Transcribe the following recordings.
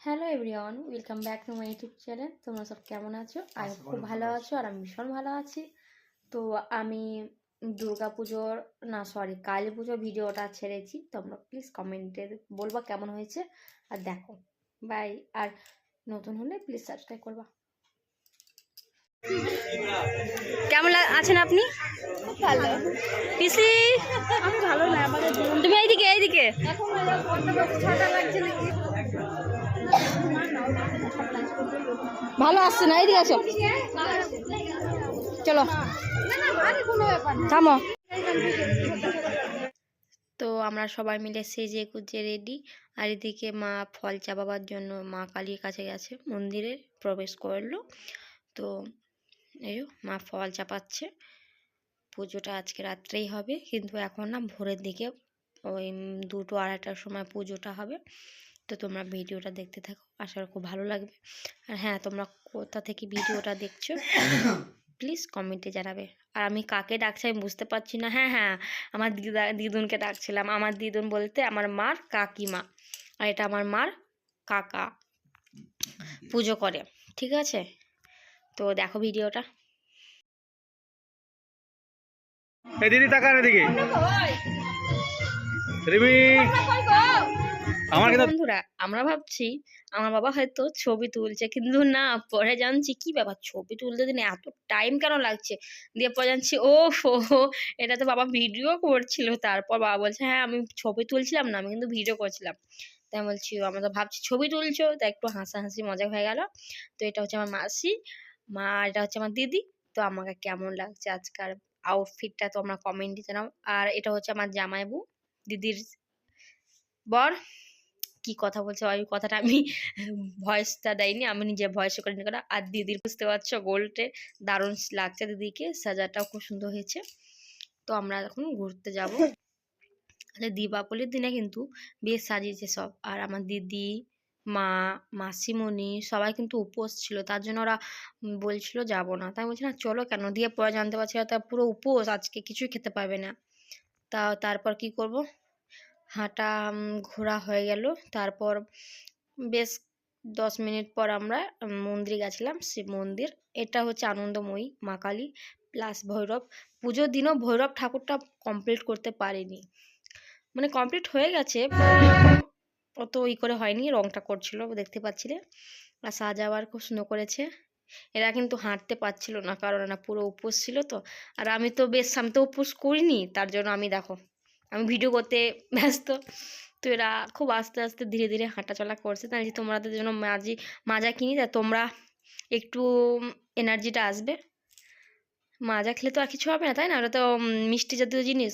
Hello everyone, welcome back to my YouTube channel. তোমরা সব কেমন আছো? আমি খুব ভালো আছো আর আমি ভীষণ ভালো আছি। তো আমি কালী পুজোর ভিডিওটা ছেড়েছি। তোমরা প্লিজ কমেন্টে বলবা কেমন হয়েছে আর দেখো। বাই। আর নতুন হলে প্লিজ সাবস্ক্রাইব করবা। কেমন আছেন আপনি? ভালো। পিসি আমি ভালো না, আমাদের তুমি এইদিকে এখন ছটা লাগছে নাকি? ভালো আসছে না, এইদিকে আসো, চলো কোনো ব্যাপার না। থামো। তো আমরা সবাই মিলে সেজে গুজে রেডি। আর এদিকে মা ফল চাপাবার জন্য মা কালীর কাছে গেছে, মন্দিরে প্রবেশ করলো। তো এই মা ফল চাপাচ্ছে। পুজোটা আজকে রাত্রেই হবে, কিন্তু এখন না ভোরের দিকে ওই 2-2-2:30টার সময় পুজোটা হবে। তো তোমরা ভিডিওটা দেখতে থাকো, আশা করি খুব ভালো লাগবে। আর হ্যাঁ, তোমরা কোথা থেকে ভিডিওটা দেখছো প্লিজ কমেন্টে জানাবে। আর আমি কাকে ডাকছি আমি বুঝতে পারছি না। হ্যাঁ, আমার দিদুনকে ডাকছিলাম। আমার দিদুন বলতে আমার মার কাকিমা, আর এটা আমার মার কাকা পুজো করে। ঠিক আছে, তো দেখো ভিডিওটা। দিদি তাকান এদিকে। বন্ধুরা, আমরা ভাবছি আমার বাবা হয়তো ছবি তুলছে, কিন্তু না, পরে জানছি কি ব্যাপার, ছবি তুলতে দিন এত টাইম কেন লাগছে। দিয়ে পরে জানছি ও হো, এটা তো বাবা ভিডিও করছিল। তারপর বাবা বলছে হ্যাঁ আমি ছবি তুলছিলাম না, আমি কিন্তু ভিডিও করছিলাম। তাই আমি বলছি আমরা তো ভাবছি ছবি তুলছো, তাই একটু হাসাহাসি মজা হয়ে গেল। তো এটা হচ্ছে আমার মাসি, এটা হচ্ছে আমার দিদি। তো আমাকে কেমন লাগছে আজকাল আউটফিটটা তোমরা কমেন্টে জানাও। আর এটা হচ্ছে আমার জামাইবু, দিদির বর। কি কথা বলছে ওই কথাটা আমি ভয়েসটা দেয়নি, আমি নিজে ভয়েস করে নিয়ে করা। আর দিদির বুঝতে পারছো গোল্ডে দারুণ লাগছে, দিদিকে সাজাটাও খুব সুন্দর হয়েছে। তো আমরা এখন ঘুরতে যাব। দীপাবলির দিনে কিন্তু বেশ সাজিয়েছে সব। আর আমার দিদি, মা, মাসিমণি সবাই কিন্তু উপোস ছিল, তার জন্য ওরা বলছিল যাব না। তাই বলছি না চলো কেন, দিয়ে পরে জানতে পারছি তা পুরো উপোস, আজকে কিছুই খেতে পারবে না। তারপর কি করব, হাঁটা ঘোরা হয়ে গেল। তারপর বেশ 10 মিনিট পর আমরা মন্দিরে গেছিলাম, শিব মন্দির। এটা হচ্ছে আনন্দময়ী মা কালী প্লাস ভৈরব। পুজোর দিনও ভৈরব ঠাকুরটা কমপ্লিট করতে পারিনি, মানে কমপ্লিট হয়ে গেছে, অত করে হয়নি, রংটা করছিল দেখতে পাচ্ছিলে। আর সাজাবার খুব সুন্দর করেছে। এরা কিন্তু হাঁটতে পারছিল না, কারণ না পুরো উপোস ছিল তো। আর আমি তো উপোস করিনি, তার জন্য আমি ভিডিও করতে ব্যস্ত। তো এরা খুব আস্তে আস্তে ধীরে ধীরে হাঁটা চলা করছে। তাই তোমাদের জন্য মাজা কিনি, তা তোমরা একটু এনার্জিটা আসবে। মাজা খেলে তো আর কিছু হবে না, তাই না? ওটা তো মিষ্টি জাতীয় জিনিস।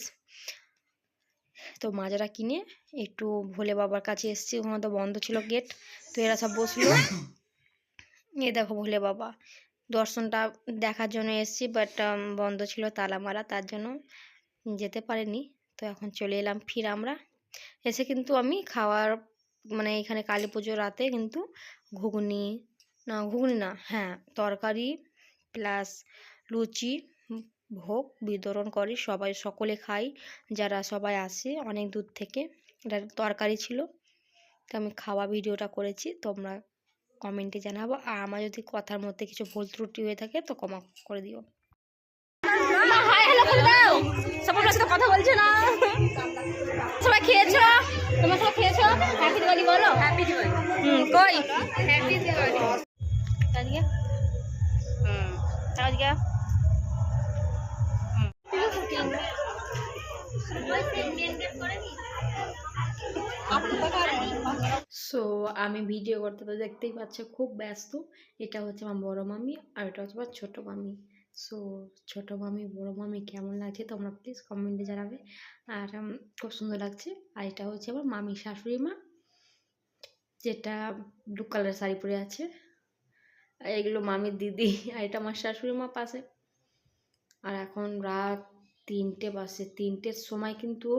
তো মাজারা কিনে একটু ভোলে বাবার কাছে এসেছি, ওখানে তো বন্ধ ছিল গেট। তো এরা সব বসলো। এ দেখো ভোলে বাবা, দর্শনটা দেখার জন্য এসেছি, বাট বন্ধ ছিল, তালা মারা, তার জন্য যেতে পারিনি। তো এখন চলে এলাম ফির আমরা। এসে কিন্তু আমি খাওয়ার মানে এখানে কালী পুজোর রাতে কিন্তু ঘুগনি না, হ্যাঁ তরকারি প্লাস লুচি ভোগ বিতরণ করি, সকলে খাই, যারা সবাই আসে অনেক দূর থেকে। এটা তরকারি ছিল। তো আমি খাওয়া ভিডিওটা করেছি, তোমরা কমেন্টে জানাবো। আর আমার যদি কথার মধ্যে কিছু ভুল ত্রুটি হয়ে থাকে তো ক্ষমা করে দিও। কথা বলছো না, সবাই খেয়েছো? তোমরা সবাই খেয়েছো? হ্যাপি দিওয়ালি বলো। হ্যাপি দিওয়ালি। কই হ্যাপি দিওয়ালি আজকে আজকে সো আমি ভিডিও করতে তো দেখতেই পাচ্ছ খুব ব্যস্ত। এটা হচ্ছে আমার বড় মামি আর এটা হচ্ছে আমার ছোট মামি। সো ছোট মামি বড় মামি কেমন লাগছে তোমরা প্লিজ কমেন্টে জানাবে। আর খুব সুন্দর লাগছে। আর এটা হচ্ছে আমার মামি শাশুড়ি মা, যেটা ব্লু কালার শাড়ি পরে আছে। আর এগুলো মামির দিদি, আর এটা আমার শাশুড়ি মা পাশে। আর এখন রাত 3টে বাজে, 3টের সময় কিন্তু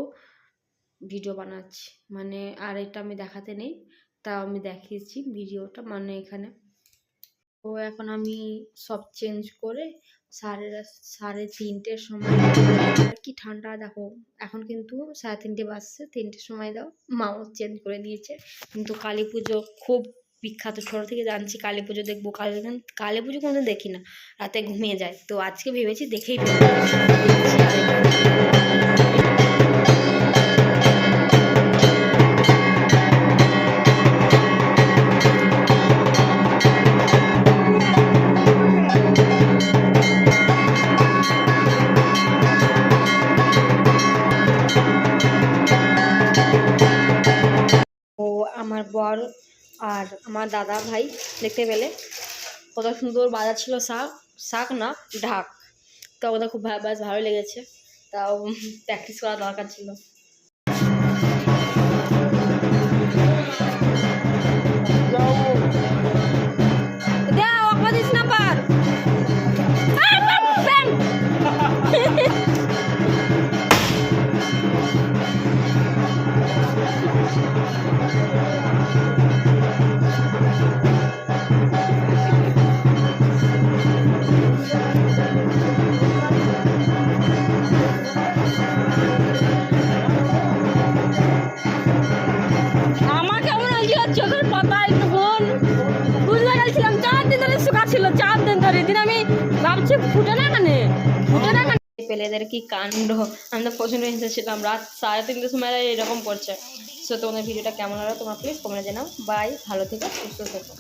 ভিডিও বানাচ্ছি, মানে আর এটা আমি দেখাতে নেই, তাও আমি দেখিয়েছি ভিডিওটা, মানে এখানে। তো এখন আমি সব চেঞ্জ করে 3:30টের সময়, আর কি ঠান্ডা দেখো, এখন কিন্তু 3:30 বাজছে, 3টের সময় দাও মাও চেঞ্জ করে দিয়েছে। কিন্তু কালী পুজো খুব বিখ্যাত, ছোটো থেকে জানছি কালী পুজো দেখবো, কালী পুজো কোনোদিন দেখি না, রাতে ঘুমিয়ে যায়। তো আজকে ভেবেছি দেখেই ফেলবো। দেখছি আর ও আমার বর আর আমার দাদা ভাই দেখতে পেলে কত সুন্দর বাজাচ্ছিল শাক, শাক না ঢাক। তো ওদের খুব বেশ ভালো লেগেছে, তাও প্র্যাকটিস করা দরকার ছিল। আমার কেমন হয়েছিল চোখের পাতা একটু বোন বুঝতে গেছিলাম, 4 দিন ধরে শুকা ছিল, 4 দিন ধরে। দিন আমি ভাবছি ফুটে না পেলে এদের কি কাণ্ড। আমি তো প্রচন্ড হেসেছিলাম, রাত 3:30 সময় এরকম করছে। সো তোমাদের ভিডিওটা কেমন হলো তোমরা প্লিজ কমেন্টে জানাও। বাই, ভালো থেকো, সুস্থ থেকো।